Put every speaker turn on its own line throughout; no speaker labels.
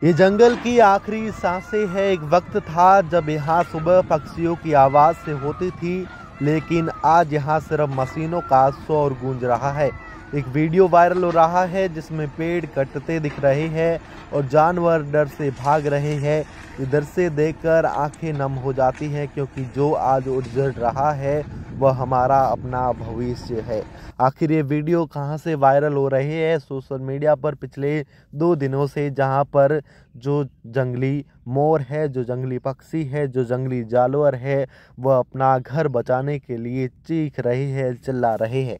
ये जंगल की आखिरी सांसें है। एक वक्त था जब यहाँ सुबह पक्षियों की आवाज़ से होती थी, लेकिन आज यहाँ सिर्फ मशीनों का शोर गूंज रहा है। एक वीडियो वायरल हो रहा है जिसमें पेड़ कटते दिख रहे हैं और जानवर डर से भाग रहे हैं। इधर से देखकर आंखें नम हो जाती हैं, क्योंकि जो आज उजड़ रहा है वह हमारा अपना भविष्य है। आखिर ये वीडियो कहां से वायरल हो रहे हैं? सोशल मीडिया पर पिछले 2 दिनों से, जहां पर जो जंगली मोर है, जो जंगली पक्षी है, जो जंगली जानवर है, वह अपना घर बचाने के लिए चीख रहे हैं, चिल्ला रहे हैं।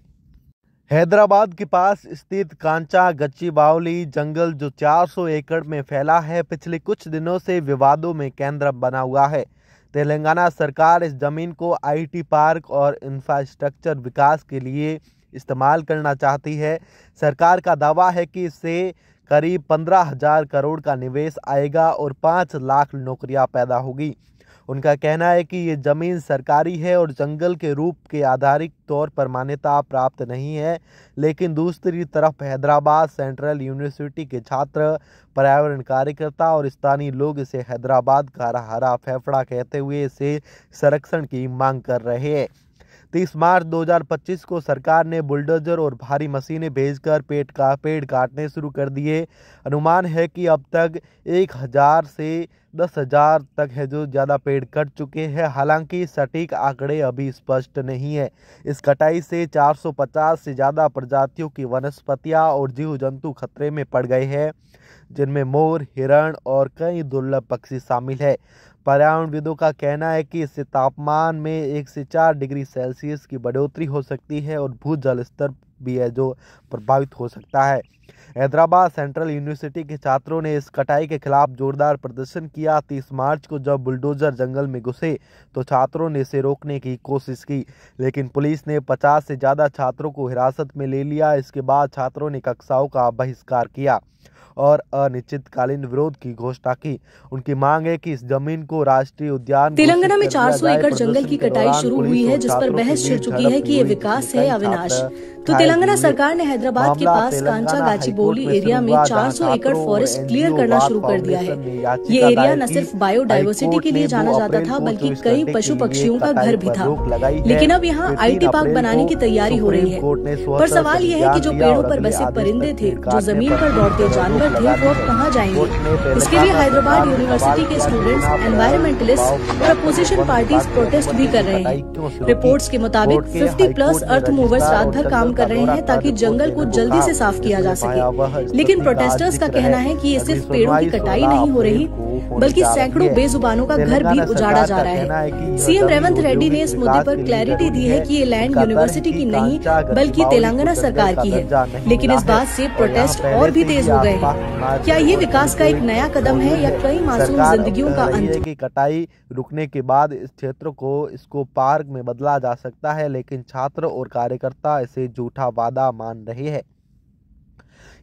हैदराबाद के पास स्थित कांचा गच्चीबावली जंगल, जो 400 एकड़ में फैला है, पिछले कुछ दिनों से विवादों में केंद्र बना हुआ है। तेलंगाना सरकार इस जमीन को आईटी पार्क और इंफ्रास्ट्रक्चर विकास के लिए इस्तेमाल करना चाहती है। सरकार का दावा है कि इससे करीब 15,000 करोड़ का निवेश आएगा और 5 लाख नौकरियां पैदा होगी। उनका कहना है कि ये ज़मीन सरकारी है और जंगल के रूप के आधारित तौर पर मान्यता प्राप्त नहीं है। लेकिन दूसरी तरफ हैदराबाद सेंट्रल यूनिवर्सिटी के छात्र, पर्यावरण कार्यकर्ता और स्थानीय लोग इसे हैदराबाद का हरा फेफड़ा कहते हुए इसे संरक्षण की मांग कर रहे हैं। 30 मार्च 2025 को सरकार ने बुलडोजर और भारी मशीनें भेजकर पेड़ काटने शुरू कर दिए। अनुमान है कि अब तक 1,000 से 10,000 तक है जो ज़्यादा पेड़ कट चुके हैं। हालांकि सटीक आंकड़े अभी स्पष्ट नहीं है। इस कटाई से 450 से ज़्यादा प्रजातियों की वनस्पतियां और जीव जंतु खतरे में पड़ गए हैं, जिनमें मोर, हिरण और कई दुर्लभ पक्षी शामिल है। पर्यावरणविदों का कहना है कि इससे तापमान में 1 से 4 डिग्री सेल्सियस की बढ़ोतरी हो सकती है और भूजल स्तर भी है जो प्रभावित हो सकता है। हैदराबाद सेंट्रल यूनिवर्सिटी के छात्रों ने इस कटाई के खिलाफ जोरदार प्रदर्शन किया। 30 मार्च को जब बुलडोजर जंगल में घुसे तो छात्रों ने इसे रोकने की कोशिश की, लेकिन पुलिस ने 50 से ज़्यादा छात्रों को हिरासत में ले लिया। इसके बाद छात्रों ने कक्षाओं का बहिष्कार किया और अनिश्चितकालीन विरोध की घोषणा की। उनकी मांग है कि इस जमीन को राष्ट्रीय उद्यान
तेलंगाना में 400 एकड़ जंगल की कटाई शुरू हुई है, जिस पर बहस छिड़ चुकी है कि ये विकास है या विनाश। तो तेलंगाना सरकार ने हैदराबाद के पास कांचा गाचीबोली एरिया में 400 एकड़ फॉरेस्ट क्लियर करना शुरू कर दिया है। ये एरिया न सिर्फ बायोडाइवर्सिटी के लिए जाना जाता था, बल्कि कई पशु पक्षियों का घर भी था। लेकिन अब यहाँ आईटी पार्क बनाने की तैयारी हो रही है। पर सवाल ये है कि जो पेड़ों पर बसे परिंदे थे, जो जमीन पर दौड़ते जानवर थे, वो अब कहाँ जाएंगे? इसके लिए हैदराबाद यूनिवर्सिटी के स्टूडेंट्स, एनवायरमेंटलिस्ट और अपोजिशन पार्टीज प्रोटेस्ट भी कर रहे हैं। रिपोर्ट्स के मुताबिक 50+ अर्थ मूवर्स रात भर काम कर रहे हैं ताकि जंगल को जल्दी से साफ किया जा सके। लेकिन प्रोटेस्टर्स का कहना है कि ये सिर्फ पेड़ों की कटाई नहीं हो रही, बल्कि सैकड़ों बेजुबानों का घर भी उजाड़ा जा रहा है। सीएम रेवंत रेड्डी ने इस मुद्दे पर क्लैरिटी दी है कि ये लैंड यूनिवर्सिटी की नहीं, बल्कि तेलंगाना सरकार की है। लेकिन इस बात से प्रोटेस्ट और भी तेज हो गए हैं। क्या ये विकास का एक नया कदम है या कई मासूम जिंदगियों का अंत?
की कटाई रुकने के बाद इस क्षेत्र को इसको पार्क में बदला जा सकता है, लेकिन छात्र और कार्यकर्ता इसे झूठा वादा मान रहे हैं।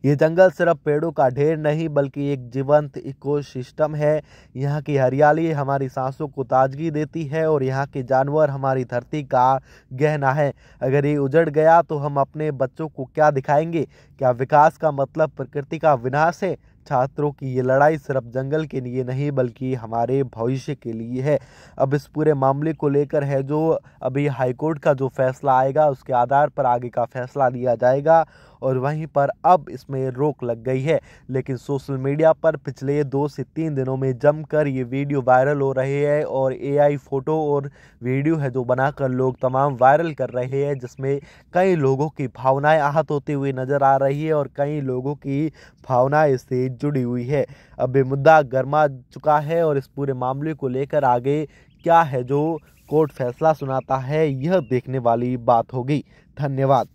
ये जंगल सिर्फ पेड़ों का ढेर नहीं, बल्कि एक जीवंत इकोसिस्टम है। यहाँ की हरियाली हमारी सांसों को ताजगी देती है और यहाँ के जानवर हमारी धरती का गहना है। अगर ये उजड़ गया तो हम अपने बच्चों को क्या दिखाएंगे? क्या विकास का मतलब प्रकृति का विनाश है? छात्रों की ये लड़ाई सिर्फ जंगल के लिए नहीं, बल्कि हमारे भविष्य के लिए है। अब इस पूरे मामले को लेकर है जो अभी हाईकोर्ट का जो फैसला आएगा, उसके आधार पर आगे का फैसला लिया जाएगा और वहीं पर अब इसमें रोक लग गई है। लेकिन सोशल मीडिया पर पिछले 2 से 3 दिनों में जमकर ये वीडियो वायरल हो रहे हैं और एआई फोटो और वीडियो है जो बनाकर लोग तमाम वायरल कर रहे हैं, जिसमें कई लोगों की भावनाएं आहत होते हुए नजर आ रही है और कई लोगों की भावनाएं इससे जुड़ी हुई है। अब ये मुद्दा गर्मा चुका है और इस पूरे मामले को लेकर आगे क्या है जो कोर्ट फैसला सुनाता है, यह देखने वाली बात होगी। धन्यवाद।